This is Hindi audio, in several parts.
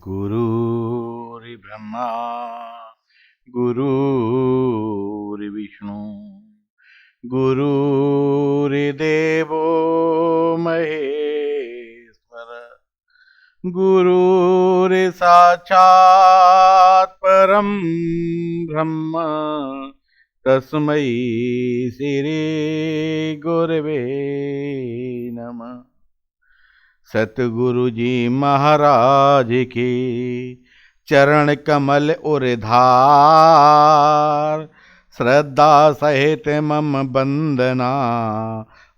गुरुर्ब्रह्मा गुरुर्विष्णु गुरुर्देवो महेश्वर गुरुर्साक्षात् परं ब्रह्म तस्मै श्री गुरवे नमः। सतगुरु जी महाराज के चरण कमल उरधार, श्रद्धा सहित मम वंदना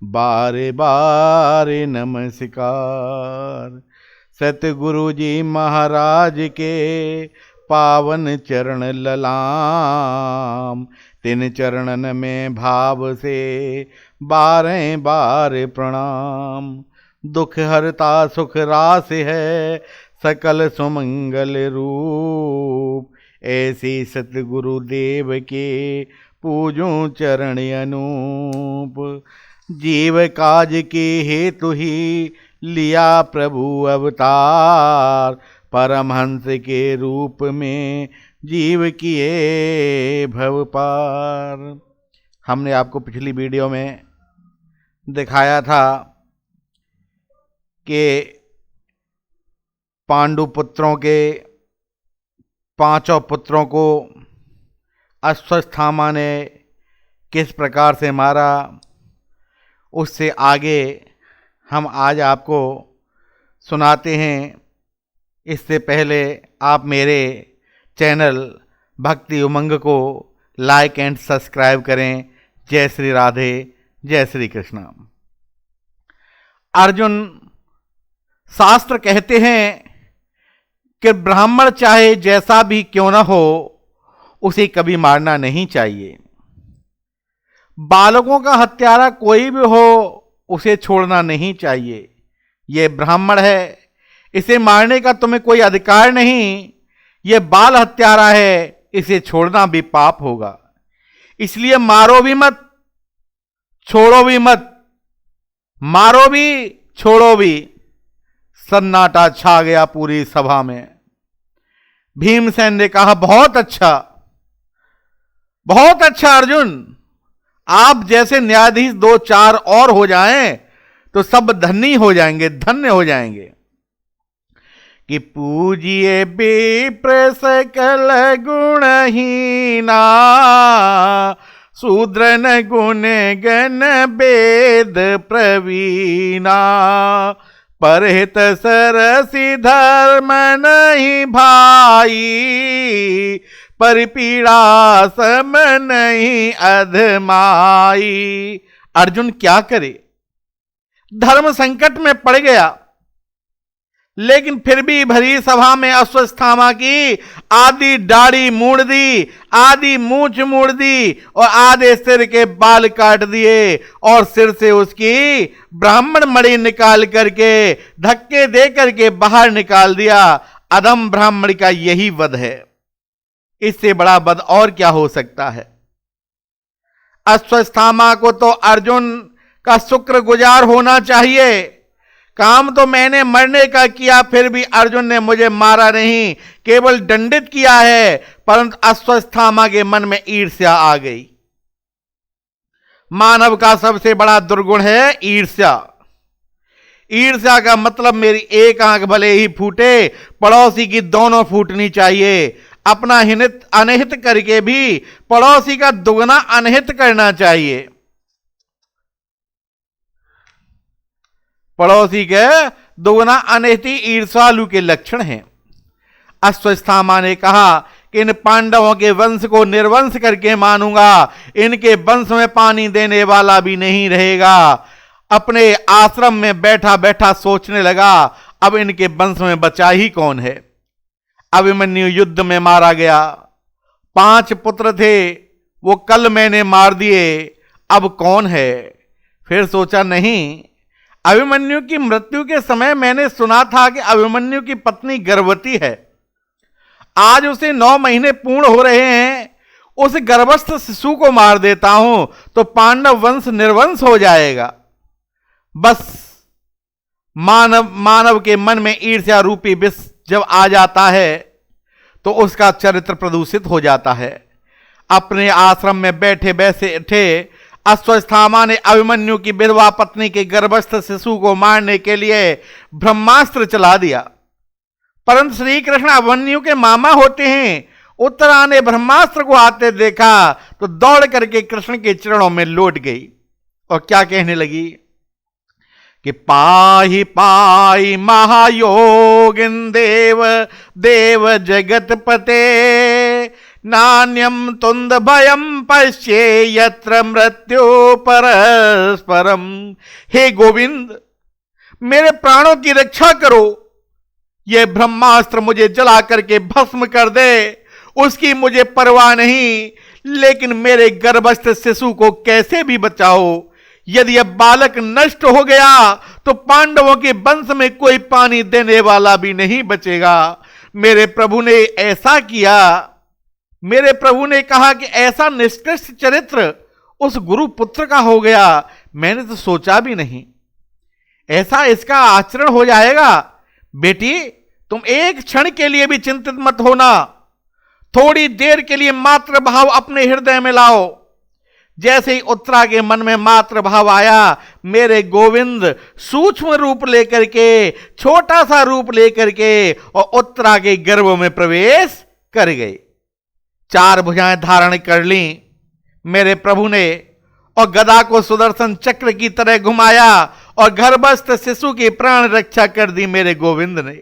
बारे बारे नमस्कार। सतगुरु जी महाराज के पावन चरण ललाम, तिन चरणन में भाव से बारे बार प्रणाम। दुख हरता सुख रास है सकल सुमंगल रूप, ऐसी सतगुरु देव के पूजों चरण अनूप। जीव काज के हेतु ही लिया प्रभु अवतार, परमहंस के रूप में जीव किए भव पार। हमने आपको पिछली वीडियो में दिखाया था कि पांडु पुत्रों के पांचों पुत्रों को अश्वत्थामा ने किस प्रकार से मारा। उससे आगे हम आज आपको सुनाते हैं। इससे पहले आप मेरे चैनल भक्ति उमंग को लाइक एंड सब्सक्राइब करें। जय श्री राधे, जय श्री कृष्ण। अर्जुन, शास्त्र कहते हैं कि ब्राह्मण चाहे जैसा भी क्यों न हो, उसे कभी मारना नहीं चाहिए। बालकों का हत्यारा कोई भी हो, उसे छोड़ना नहीं चाहिए। यह ब्राह्मण है, इसे मारने का तुम्हें कोई अधिकार नहीं। यह बाल हत्यारा है, इसे छोड़ना भी पाप होगा। इसलिए मारो भी मत, छोड़ो भी मत। मारो भी, छोड़ो भी। सन्नाटा छा गया पूरी सभा में। भीमसेन ने कहा, बहुत अच्छा, बहुत अच्छा अर्जुन। आप जैसे न्यायाधीश दो चार और हो जाएं तो सब धनी हो जाएंगे, धन्य हो जाएंगे। कि पूजिए विप्र सकल गुणहीना, शूद्र न गुण गण वेद प्रवीणा। परहित सरसी धर्म नहीं भाई, परिपीड़ा सम नहीं अधमाई। अर्जुन क्या करे, धर्म संकट में पड़ गया, लेकिन फिर भी भरी सभा में अश्वत्थामा की आधी दाढ़ी मूड़ दी, आधी मूंछ मूड़ दी और आधे सिर के बाल काट दिए और सिर से उसकी ब्राह्मण मणि निकाल करके धक्के दे करके बाहर निकाल दिया। अधम ब्राह्मण का यही वध है। इससे बड़ा वध और क्या हो सकता है। अश्वत्थामा को तो अर्जुन का शुक्रगुजार होना चाहिए। काम तो मैंने मरने का किया, फिर भी अर्जुन ने मुझे मारा नहीं, केवल दंडित किया है। परंतु अश्वत्थामा के मन में ईर्ष्या आ गई। मानव का सबसे बड़ा दुर्गुण है ईर्ष्या। ईर्ष्या का मतलब मेरी एक आंख भले ही फूटे, पड़ोसी की दोनों फूटनी चाहिए। अपना हित अनहित करके भी पड़ोसी का दुगना अनहित करना चाहिए। पड़ोसी के दुगना अनहित ईर्ष्यालु के लक्षण हैं। अश्वत्थामा ने कहा कि इन पांडवों के वंश को निर्वंश करके मानूंगा, इनके वंश में पानी देने वाला भी नहीं रहेगा। अपने आश्रम में बैठा बैठा सोचने लगा, अब इनके वंश में बचा ही कौन है। अभिमन्यु युद्ध में मारा गया। 5 पुत्र थे, वो कल मैंने मार दिए, अब कौन है। फिर सोचा, नहीं, अभिमन्यु की मृत्यु के समय मैंने सुना था कि अभिमन्यु की पत्नी गर्भवती है। आज उसे 9 महीने पूर्ण हो रहे हैं। उस गर्भस्थ शिशु को मार देता हूं तो पांडव वंश निर्वंश हो जाएगा। बस मानव के मन में ईर्ष्या रूपी विष जब आ जाता है तो उसका चरित्र प्रदूषित हो जाता है। अपने आश्रम में बैठे बैठे अश्वस्थामा ने अभिमन्यु की विधवा पत्नी के गर्भस्थ शिशु को मारने के लिए ब्रह्मास्त्र चला दिया, परंतु श्री कृष्ण अभिमन्यु के मामा होते हैं। उत्तरा ने ब्रह्मास्त्र को आते देखा तो दौड़ करके कृष्ण के चरणों में लौट गई और क्या कहने लगी कि पाहि पाहि महायोगिन देव देव जगतपते नान्यम तुंद भयम पश्ये यत्र मृत्यु परस्परम। हे गोविंद, मेरे प्राणों की रक्षा करो, यह ब्रह्मास्त्र मुझे जला करके भस्म कर दे, उसकी मुझे परवाह नहीं, लेकिन मेरे गर्भस्थ शिशु को कैसे भी बचाओ। यदि यह बालक नष्ट हो गया तो पांडवों के वंश में कोई पानी देने वाला भी नहीं बचेगा। मेरे प्रभु ने ऐसा किया, मेरे प्रभु ने कहा कि ऐसा निष्कृष्ट चरित्र उस गुरु पुत्र का हो गया, मैंने तो सोचा भी नहीं ऐसा इसका आचरण हो जाएगा। बेटी, तुम एक क्षण के लिए भी चिंतित मत होना, थोड़ी देर के लिए मातृ भाव अपने हृदय में लाओ। जैसे ही उत्तरा के मन में मातृ भाव आया, मेरे गोविंद सूक्ष्म रूप लेकर के, छोटा सा रूप लेकर के और उत्तरा के गर्भ में प्रवेश कर गए। 4 भुजाएं धारण कर ली मेरे प्रभु ने और गदा को सुदर्शन चक्र की तरह घुमाया और गर्भस्थ शिशु की प्राण रक्षा कर दी मेरे गोविंद ने।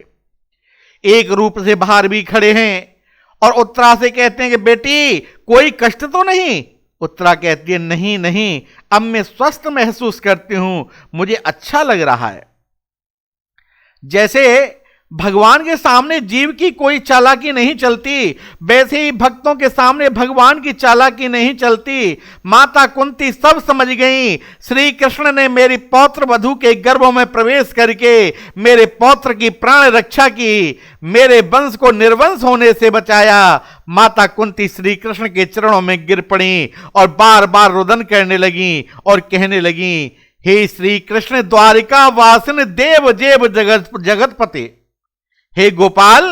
एक रूप से बाहर भी खड़े हैं और उत्तरा से कहते हैं कि बेटी कोई कष्ट तो नहीं। उत्तरा कहती है नहीं नहीं, अब मैं स्वस्थ महसूस करती हूं, मुझे अच्छा लग रहा है। जैसे भगवान के सामने जीव की कोई चालाकी नहीं चलती, वैसे ही भक्तों के सामने भगवान की चालाकी नहीं चलती। माता कुंती सब समझ गई, श्री कृष्ण ने मेरी पौत्र वधू के गर्भ में प्रवेश करके मेरे पौत्र की प्राण रक्षा की, मेरे वंश को निर्वंश होने से बचाया। माता कुंती श्री कृष्ण के चरणों में गिर पड़ी और बार बार रुदन करने लगी और कहने लगी, हे श्री कृष्ण द्वारिका वासिन देव जेव जगतपते, हे गोपाल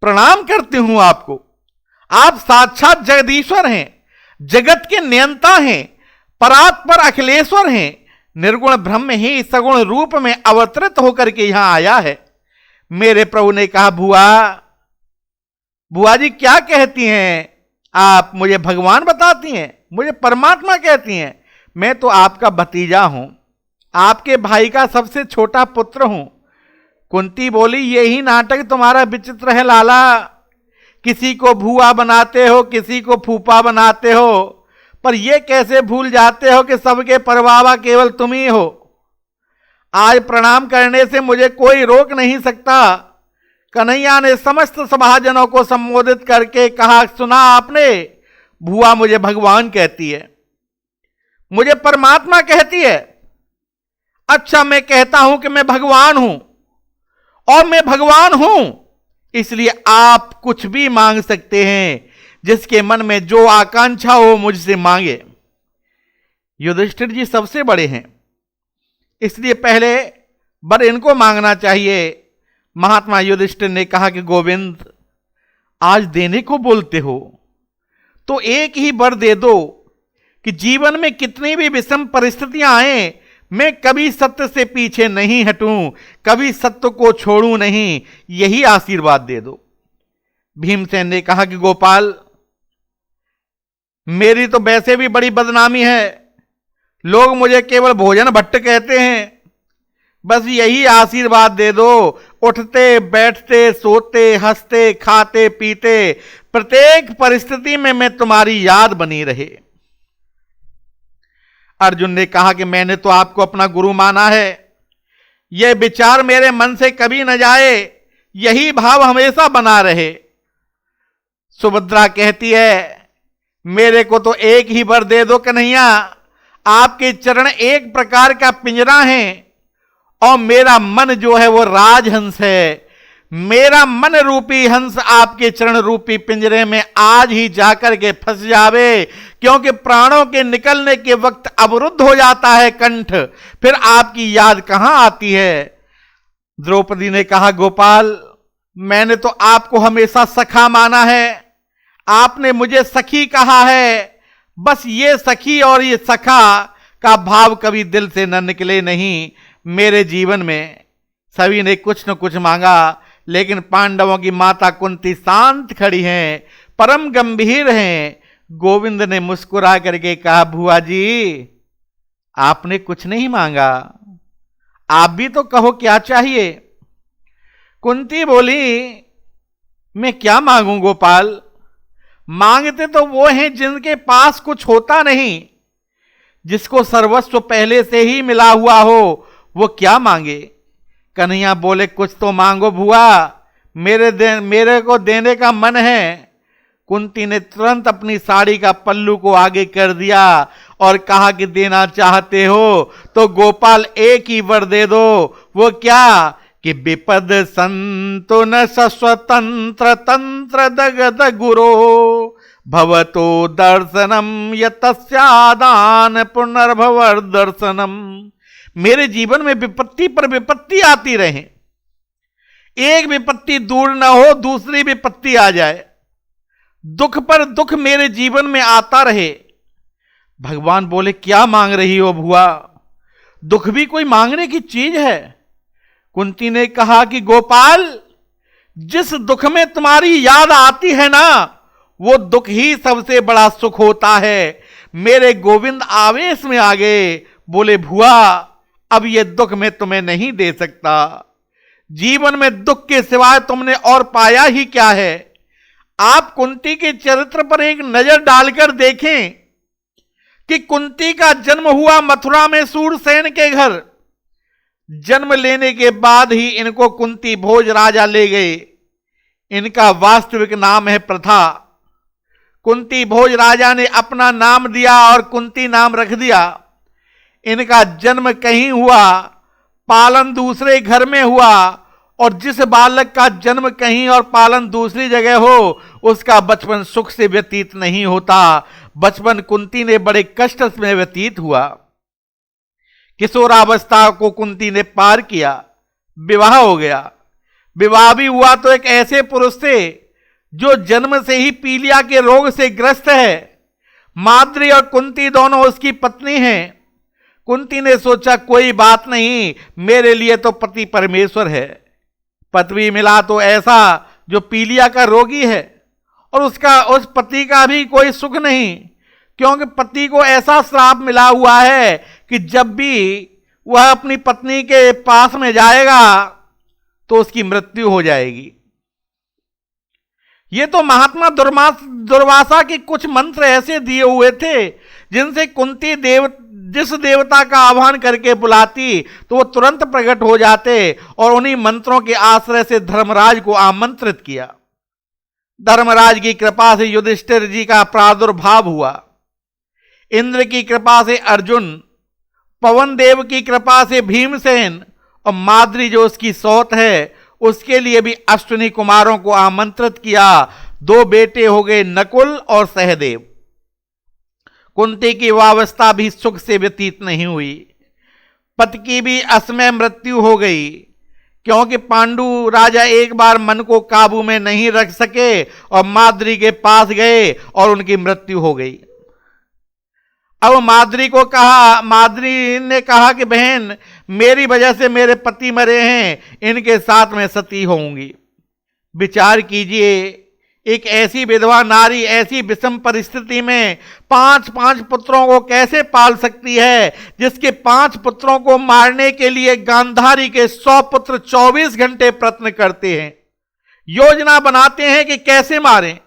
प्रणाम करती हूं आपको, आप साक्षात जगदीश्वर हैं, जगत के नियंता हैं, परात्पर अखिलेश्वर हैं, निर्गुण ब्रह्म ही सगुण रूप में अवतरित होकर के यहां आया है। मेरे प्रभु ने कहा, बुआ जी क्या कहती हैं आप, मुझे भगवान बताती हैं, मुझे परमात्मा कहती हैं। मैं तो आपका भतीजा हूं, आपके भाई का सबसे छोटा पुत्र हूं। कुंती बोली, यही नाटक तुम्हारा विचित्र है लाला, किसी को भूआ बनाते हो, किसी को फूफा बनाते हो, पर यह कैसे भूल जाते हो कि सबके परवावा केवल तुम ही हो। आज प्रणाम करने से मुझे कोई रोक नहीं सकता। कन्हैया ने समस्त सभाजनों को संबोधित करके कहा, सुना आपने, भूआ मुझे भगवान कहती है, मुझे परमात्मा कहती है। अच्छा, मैं कहता हूं कि मैं भगवान हूं और मैं भगवान हूं, इसलिए आप कुछ भी मांग सकते हैं, जिसके मन में जो आकांक्षा हो मुझसे मांगे। युधिष्ठिर जी सबसे बड़े हैं, इसलिए पहले वर इनको मांगना चाहिए। महात्मा युधिष्ठिर ने कहा कि गोविंद, आज देने को बोलते हो तो एक ही वर दे दो कि जीवन में कितनी भी विषम परिस्थितियां आए, मैं कभी सत्य से पीछे नहीं हटूं, कभी सत्य को छोड़ूं नहीं, यही आशीर्वाद दे दो। भीमसेन ने कहा कि गोपाल, मेरी तो वैसे भी बड़ी बदनामी है, लोग मुझे केवल भोजन भट्ट कहते हैं, बस यही आशीर्वाद दे दो, उठते बैठते सोते हंसते खाते पीते प्रत्येक परिस्थिति में मैं तुम्हारी याद बनी रहे। अर्जुन ने कहा कि मैंने तो आपको अपना गुरु माना है, यह विचार मेरे मन से कभी न जाए, यही भाव हमेशा बना रहे। सुभद्रा कहती है, मेरे को तो एक ही वर दे दो कन्हैया, आपके चरण एक प्रकार का पिंजरा है और मेरा मन जो है वो राजहंस है। मेरा मन रूपी हंस आपके चरण रूपी पिंजरे में आज ही जाकर के फंस जावे, क्योंकि प्राणों के निकलने के वक्त अवरुद्ध हो जाता है कंठ, फिर आपकी याद कहां आती है। द्रौपदी ने कहा, गोपाल मैंने तो आपको हमेशा सखा माना है, आपने मुझे सखी कहा है, बस ये सखी और ये सखा का भाव कभी दिल से न निकले नहीं। मेरे जीवन में सभी ने कुछ न कुछ मांगा, लेकिन पांडवों की माता कुंती शांत खड़ी हैं, परम गंभीर हैं। गोविंद ने मुस्कुरा करके कहा, बुआ जी आपने कुछ नहीं मांगा, आप भी तो कहो क्या चाहिए। कुंती बोली, मैं क्या मांगूं गोपाल, मांगते तो वो हैं जिनके पास कुछ होता नहीं, जिसको सर्वस्व पहले से ही मिला हुआ हो, वो क्या मांगे। कन्हैया बोले, कुछ तो मांगो बुआ, मेरे को देने का मन है। कुंती ने तुरंत अपनी साड़ी का पल्लू को आगे कर दिया और कहा कि देना चाहते हो तो गोपाल एक ही वर दे दो। वो क्या कि विपद संतो न स्वतंत्र तंत्र दगद गुरो भवतो दर्शनम यतस्यादान पुनर्भवर दर्शनम। मेरे जीवन में विपत्ति पर विपत्ति आती रहे, एक विपत्ति दूर न हो दूसरी विपत्ति आ जाए, दुख पर दुख मेरे जीवन में आता रहे। भगवान बोले, क्या मांग रही हो बुआ, दुख भी कोई मांगने की चीज है। कुंती ने कहा कि गोपाल, जिस दुख में तुम्हारी याद आती है ना, वो दुख ही सबसे बड़ा सुख होता है। मेरे गोविंद आवेश में आ गए, बोले भुआ अब ये दुख मैं तुम्हें नहीं दे सकता, जीवन में दुख के सिवाय तुमने और पाया ही क्या है। आप कुंती के चरित्र पर एक नजर डालकर देखें कि कुंती का जन्म हुआ मथुरा में सूरसेन के घर। जन्म लेने के बाद ही इनको कुंती भोज राजा ले गए। इनका वास्तविक नाम है प्रथा। कुंती भोज राजा ने अपना नाम दिया और कुंती नाम रख दिया। इनका जन्म कहीं हुआ, पालन दूसरे घर में हुआ, और जिस बालक का जन्म कहीं और पालन दूसरी जगह हो, उसका बचपन सुख से व्यतीत नहीं होता। बचपन कुंती ने बड़े कष्ट में व्यतीत हुआ। किशोरावस्था को कुंती ने पार किया, विवाह हो गया। विवाह भी हुआ तो एक ऐसे पुरुष से जो जन्म से ही पीलिया के रोग से ग्रस्त है। माद्री और कुंती दोनों उसकी पत्नी हैं। कुंती ने सोचा कोई बात नहीं, मेरे लिए तो पति परमेश्वर है। पत्नी मिला तो ऐसा जो पीलिया का रोगी है, और उस पति का भी कोई सुख नहीं, क्योंकि पति को ऐसा श्राप मिला हुआ है कि जब भी वह अपनी पत्नी के पास में जाएगा तो उसकी मृत्यु हो जाएगी। ये तो महात्मा दुर्वासा के कुछ मंत्र ऐसे दिए हुए थे जिनसे कुंती जिस देवता का आह्वान करके बुलाती तो वो तुरंत प्रकट हो जाते, और उन्हीं मंत्रों के आश्रय से धर्मराज को आमंत्रित किया। धर्मराज की कृपा से युधिष्ठिर जी का प्रादुर्भाव हुआ। इंद्र की कृपा से अर्जुन, पवन देव की कृपा से भीमसेन, और माद्री जो उसकी सौत है उसके लिए भी अश्विनी कुमारों को आमंत्रित किया। 2 बेटे हो गए, नकुल और सहदेव। कुंती की वावस्था भी सुख से व्यतीत नहीं हुई। पति की भी असमय मृत्यु हो गई, क्योंकि पांडु राजा एक बार मन को काबू में नहीं रख सके और माद्री के पास गए और उनकी मृत्यु हो गई। अब माद्री ने कहा कि बहन, मेरी वजह से मेरे पति मरे हैं, इनके साथ में सती होंगी। विचार कीजिए, एक ऐसी विधवा नारी ऐसी विषम परिस्थिति में 5 पुत्रों को कैसे पाल सकती है, जिसके 5 पुत्रों को मारने के लिए गांधारी के 100 पुत्र 24 घंटे प्रयत्न करते हैं, योजना बनाते हैं कि कैसे मारें।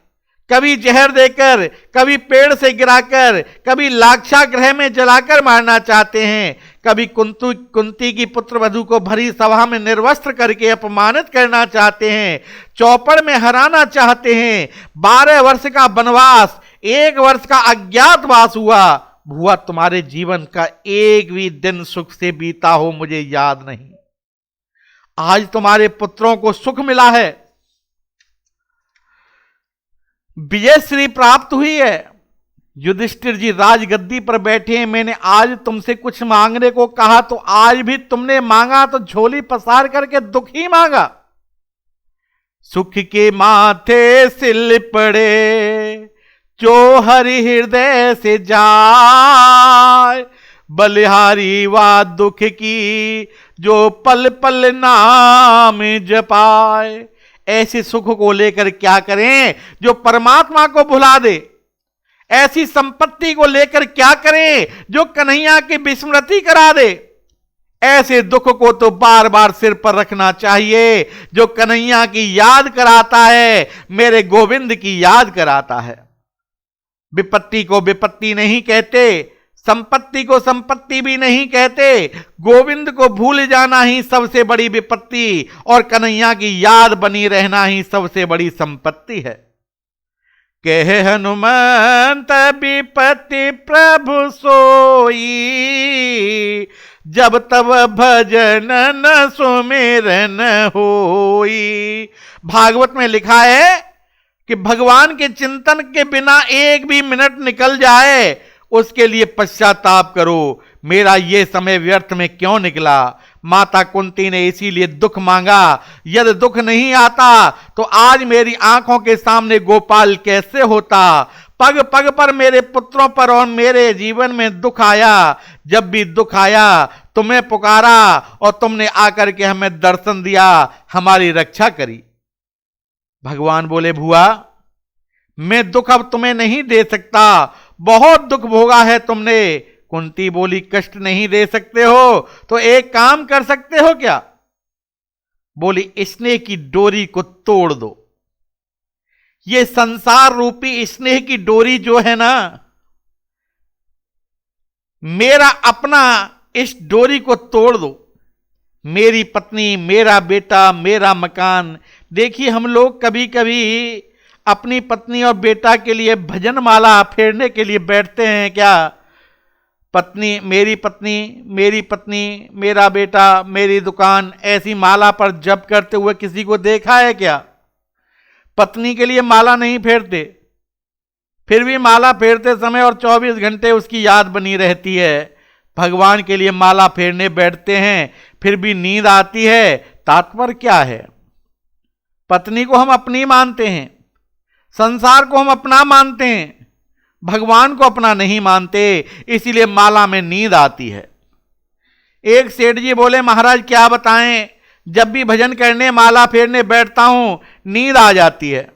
कभी जहर देकर, कभी पेड़ से गिराकर, कभी लाक्षागृह में जलाकर मारना चाहते हैं, कभी कुंती की पुत्र वधू को भरी सभा में निर्वस्त्र करके अपमानित करना चाहते हैं, चौपड़ में हराना चाहते हैं। 12 वर्ष का वनवास, 1 वर्ष का अज्ञातवास हुआ। भुआ, तुम्हारे जीवन का एक भी दिन सुख से बीता हो मुझे याद नहीं। आज तुम्हारे पुत्रों को सुख मिला है, विजय श्री प्राप्त हुई है। युधिष्ठिर जी राजगद्दी पर बैठे हैं, मैंने आज तुमसे कुछ मांगने को कहा तो आज भी तुमने मांगा तो झोली पसार करके दुख ही मांगा। सुख के माथे सिल पड़े, जो हरि हृदय से जाए, बलिहारी वा दुख की, जो पल पल नाम जपाए। ऐसे सुख को लेकर क्या करें जो परमात्मा को भुला दे, ऐसी संपत्ति को लेकर क्या करें जो कन्हैया की विस्मृति करा दे। ऐसे दुख को तो बार बार सिर पर रखना चाहिए जो कन्हैया की याद कराता है, मेरे गोविंद की याद कराता है। विपत्ति को विपत्ति नहीं कहते, संपत्ति को संपत्ति भी नहीं कहते, गोविंद को भूल जाना ही सबसे बड़ी विपत्ति और कन्हैया की याद बनी रहना ही सबसे बड़ी संपत्ति है। कहे हनुमंत विपत्ति प्रभु सोई, जब तब भजन न सुमिरन होई। भागवत में लिखा है कि भगवान के चिंतन के बिना एक भी मिनट निकल जाए उसके लिए पश्चाताप करो, मेरा ये समय व्यर्थ में क्यों निकला। माता कुंती ने इसीलिए दुख मांगा, यदि दुख नहीं आता तो आज मेरी आंखों के सामने गोपाल कैसे होता। पग पग पर मेरे पुत्रों पर और मेरे जीवन में दुख आया, जब भी दुख आया तुम्हें पुकारा और तुमने आकर के हमें दर्शन दिया, हमारी रक्षा करी। भगवान बोले भुआ मैं दुख अब तुम्हें नहीं दे सकता, बहुत दुख भोगा है तुमने। कुंती बोली कष्ट नहीं दे सकते हो तो एक काम कर सकते हो क्या। बोली स्नेह की डोरी को तोड़ दो। ये संसार रूपी स्नेह की डोरी जो है ना, मेरा अपना, इस डोरी को तोड़ दो। मेरी पत्नी, मेरा बेटा, मेरा मकान। देखिए हम लोग कभी कभी अपनी पत्नी और बेटा के लिए भजन माला फेरने के लिए बैठते हैं क्या। पत्नी, मेरी पत्नी, मेरी पत्नी, मेरा बेटा, मेरी दुकान, ऐसी माला पर जप करते हुए किसी को देखा है क्या। पत्नी के लिए माला नहीं फेरते, फिर भी माला फेरते समय और 24 घंटे उसकी याद बनी रहती है। भगवान के लिए माला फेरने बैठते हैं फिर भी नींद आती है, तात्पर्य क्या है। पत्नी को हम अपनी मानते हैं, संसार को हम अपना मानते हैं, भगवान को अपना नहीं मानते, इसीलिए माला में नींद आती है। एक सेठ जी बोले महाराज क्या बताएं, जब भी भजन करने माला फेरने बैठता हूं नींद आ जाती है।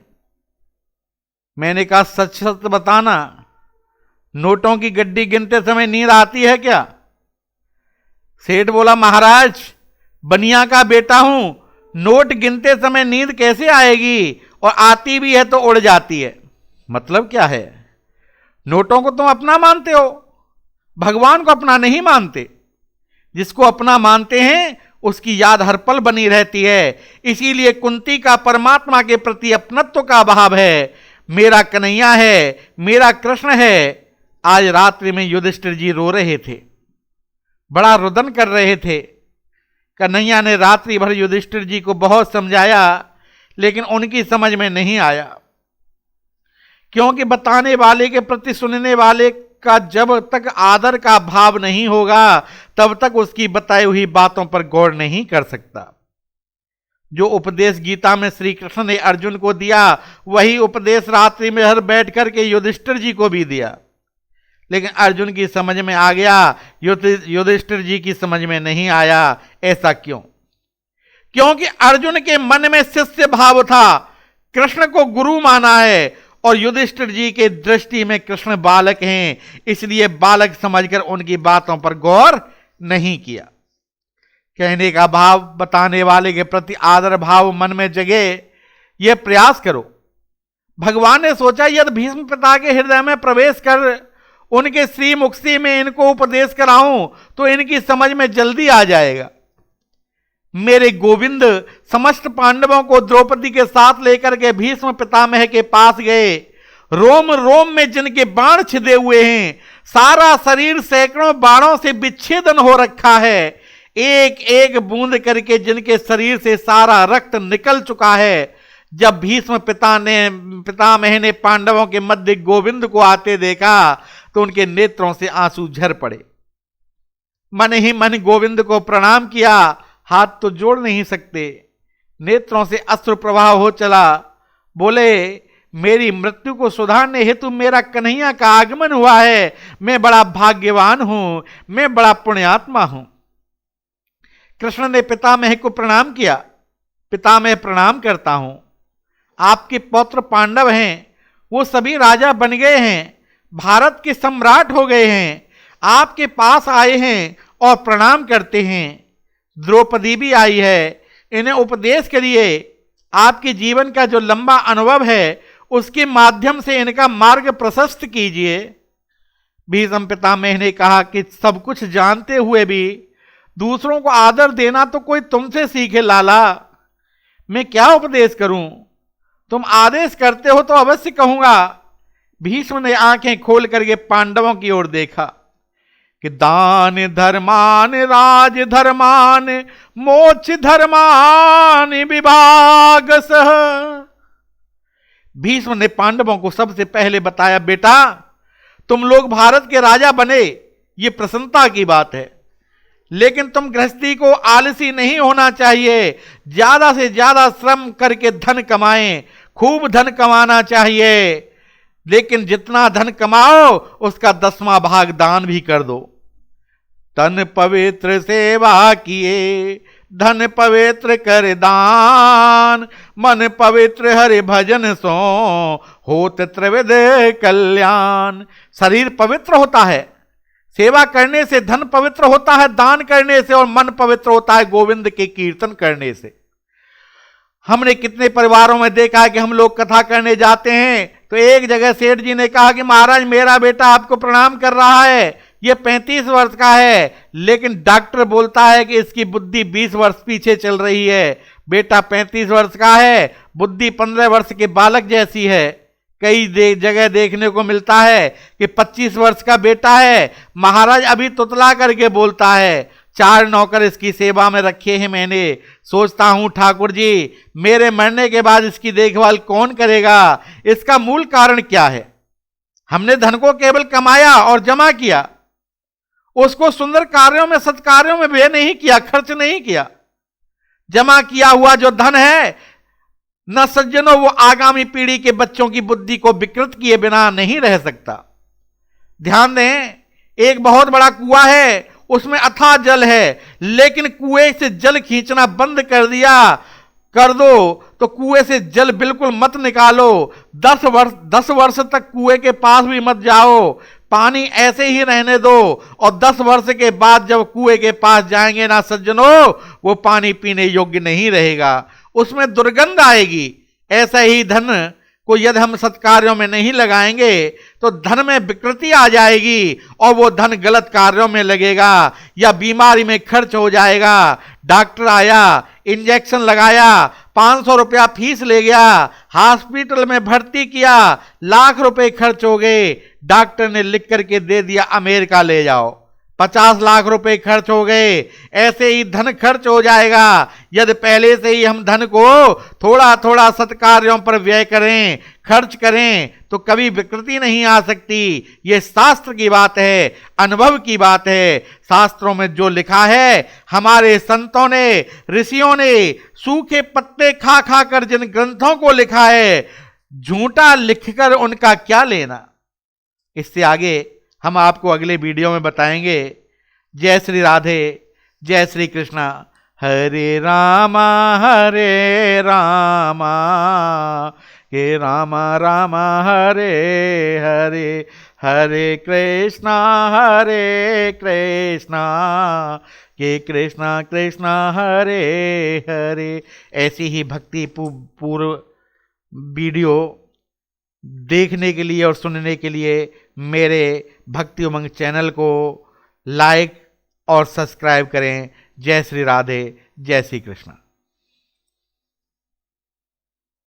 मैंने कहा सच सच बताना, नोटों की गड्डी गिनते समय नींद आती है क्या। सेठ बोला महाराज बनिया का बेटा हूं, नोट गिनते समय नींद कैसे आएगी, और आती भी है तो उड़ जाती है। मतलब क्या है, नोटों को तुम अपना मानते हो, भगवान को अपना नहीं मानते। जिसको अपना मानते हैं उसकी याद हर पल बनी रहती है। इसीलिए कुंती का परमात्मा के प्रति अपनत्व का भाव है, मेरा कन्हैया है, मेरा कृष्ण है। आज रात्रि में युधिष्ठिर जी रो रहे थे, बड़ा रुदन कर रहे थे। कन्हैया ने रात्रि भर युधिष्ठिर जी को बहुत समझाया लेकिन उनकी समझ में नहीं आया, क्योंकि बताने वाले के प्रति सुनने वाले का जब तक आदर का भाव नहीं होगा तब तक उसकी बताई हुई बातों पर गौर नहीं कर सकता। जो उपदेश गीता में श्री कृष्ण ने अर्जुन को दिया वही उपदेश रात्रि में हर बैठ करके युधिष्ठिर जी को भी दिया, लेकिन अर्जुन की समझ में आ गया, युधिष्ठिर जी की समझ में नहीं आया। ऐसा क्यों? क्योंकि अर्जुन के मन में शिष्य भाव था, कृष्ण को गुरु माना है, और युधिष्ठिर जी के दृष्टि में कृष्ण बालक हैं, इसलिए बालक समझकर उनकी बातों पर गौर नहीं किया। कहने का भाव, बताने वाले के प्रति आदर भाव मन में जगे, यह प्रयास करो। भगवान ने सोचा यदि भीष्म पिता के हृदय में प्रवेश कर उनके श्री मुक्ति में इनको उपदेश कराऊं तो इनकी समझ में जल्दी आ जाएगा। मेरे गोविंद समस्त पांडवों को द्रौपदी के साथ लेकर के भीष्म पितामह के पास गए। रोम रोम में जिनके बाण छिदे हुए हैं, सारा शरीर सैकड़ों बाणों से विच्छेदन हो रखा है, एक एक बूंद करके जिनके शरीर से सारा रक्त निकल चुका है, जब भीष्म पितामह ने पांडवों के मध्य गोविंद को आते देखा तो उनके नेत्रों से आंसू झर पड़े। मन ही मन गोविंद को प्रणाम किया, हाथ तो जोड़ नहीं सकते, नेत्रों से अश्रु प्रवाह हो चला। बोले, मेरी मृत्यु को सुधारने हेतु मेरा कन्हैया का आगमन हुआ है। मैं बड़ा भाग्यवान हूं, मैं बड़ा पुण्यात्मा हूं। कृष्ण ने पितामह को प्रणाम किया। पितामह, प्रणाम करता हूं। आपके पौत्र पांडव हैं, वो सभी राजा बन गए हैं, भारत के सम्राट हो गए हैं, आपके पास आए हैं और प्रणाम करते हैं। द्रौपदी भी आई है, इन्हें उपदेश करिए। आपके जीवन का जो लंबा अनुभव है उसके माध्यम से इनका मार्ग प्रशस्त कीजिए। भीष्म पितामह ने कहा कि सब कुछ जानते हुए भी दूसरों को आदर देना तो कोई तुमसे सीखे लाला। मैं क्या उपदेश करूं? तुम आदेश करते हो तो अवश्य कहूंगा। भीष्म ने आंखें खोल करके पांडवों की ओर देखा कि दान धर्मान राज धर्मान मोक्ष धर्मान विभाग सह। भीष्म ने पांडवों को सबसे पहले बताया, बेटा तुम लोग भारत के राजा बने, ये प्रसन्नता की बात है, लेकिन तुम गृहस्थी को आलसी नहीं होना चाहिए। ज्यादा से ज्यादा श्रम करके धन कमाएं, खूब धन कमाना चाहिए, लेकिन जितना धन कमाओ उसका 10वां भाग दान भी कर दो। तन पवित्र सेवा किए धन पवित्र कर दान, मन पवित्र हरि भजन सो होत त्रिविध कल्याण। शरीर पवित्र होता है सेवा करने से, धन पवित्र होता है दान करने से, और मन पवित्र होता है गोविंद के कीर्तन करने से। हमने कितने परिवारों में देखा है कि हम लोग कथा करने जाते हैं तो एक जगह सेठ जी ने कहा कि महाराज मेरा बेटा आपको प्रणाम कर रहा है, ये 35 वर्ष का है, लेकिन डॉक्टर बोलता है कि इसकी बुद्धि 20 वर्ष पीछे चल रही है। बेटा 35 वर्ष का है, बुद्धि 15 वर्ष के बालक जैसी है। कई जगह देखने को मिलता है कि 25 वर्ष का बेटा है, महाराज अभी तुतला करके बोलता है। 4 नौकर इसकी सेवा में रखे हैं मैंने। सोचता हूं ठाकुर जी मेरे मरने के बाद इसकी देखभाल कौन करेगा? इसका मूल कारण क्या है? हमने धन को केवल कमाया और जमा किया, उसको सुंदर कार्यों में सत्कार्यों में व्यय नहीं किया, खर्च नहीं किया। जमा किया हुआ जो धन है न सज्जनों, वो आगामी पीढ़ी के बच्चों की बुद्धि को विकृत किए बिना नहीं रह सकता। ध्यान दें, एक बहुत बड़ा कुआं है, उसमें अथाह जल है, लेकिन कुएं से जल खींचना बंद कर दो तो कुएं से जल बिल्कुल मत निकालो। 10 वर्ष तक कुएं के पास भी मत जाओ, पानी ऐसे ही रहने दो, और 10 वर्ष के बाद जब कुएं के पास जाएंगे ना सज्जनों, वो पानी पीने योग्य नहीं रहेगा, उसमें दुर्गंध आएगी। ऐसा ही धन को यदि हम सत्कार्यों में नहीं लगाएंगे तो धन में विकृति आ जाएगी और वो धन गलत कार्यों में लगेगा या बीमारी में खर्च हो जाएगा। डॉक्टर आया, इंजेक्शन लगाया, 500 रुपया फीस ले गया, हॉस्पिटल में भर्ती किया, लाख रुपए खर्च हो गए। डॉक्टर ने लिख करके दे दिया अमेरिका ले जाओ, 50 लाख रुपए खर्च हो गए। ऐसे ही धन खर्च हो जाएगा। यदि पहले से ही हम धन को थोड़ा थोड़ा सत्कार्यों पर व्यय करें, खर्च करें, तो कभी विकृति नहीं आ सकती। ये शास्त्र की बात है, अनुभव की बात है। शास्त्रों में जो लिखा है, हमारे संतों ने, ऋषियों ने सूखे पत्ते खा खा कर जिन ग्रंथों को लिखा है, झूठा लिखकर उनका क्या लेना। इससे आगे हम आपको अगले वीडियो में बताएंगे। जय श्री राधे, जय श्री कृष्णा। हरे रामा हे रामा रामा हरे हरे, हरे कृष्णा के कृष्णा कृष्णा हरे हरे। ऐसी ही भक्ति पूर्व वीडियो देखने के लिए और सुनने के लिए मेरे भक्ति उमंग चैनल को लाइक और सब्सक्राइब करें। जय श्री राधे, जय श्री कृष्ण।